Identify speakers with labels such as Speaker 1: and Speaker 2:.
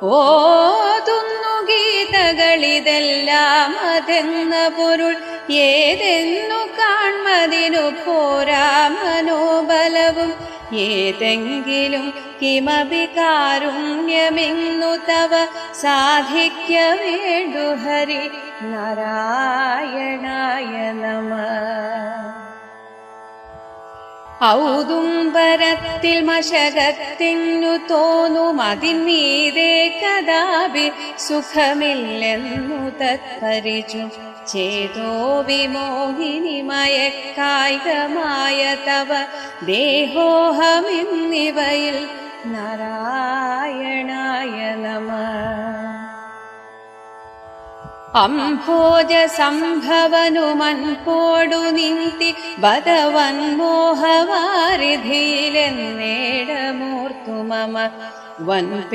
Speaker 1: ഓതുന്നു ഗീതകളിതെല്ലാം അതെന്ന പൊരുൾ ഏതെന്നു കാൺമതിനു പോരാ മനോബലവും ഏതെങ്കിലും കിമപി കാരുണ്യമിന്നു തവ സാധിക്ക വേണ്ടു ഹരി നാരായണായ നമഃ. ഔദുംബരത്തിൽ മശകത്തിനു തോന്നും അതിന്മീതെ കഥാപി സുഖമില്ലെന്നു തത്പരിച്ചു ചേതോ വിമോഹിനി മയക്കായികമായ തവ ദേഹോഹമെന്നിവയിൽ നാരായണായ നമഃ. അംഭോജ സംഭവനുമൻപോടു നിന്തി ബദവൻ മോഹവാരിധിയിലെന്നേടമൂർത്തു മമ വൻ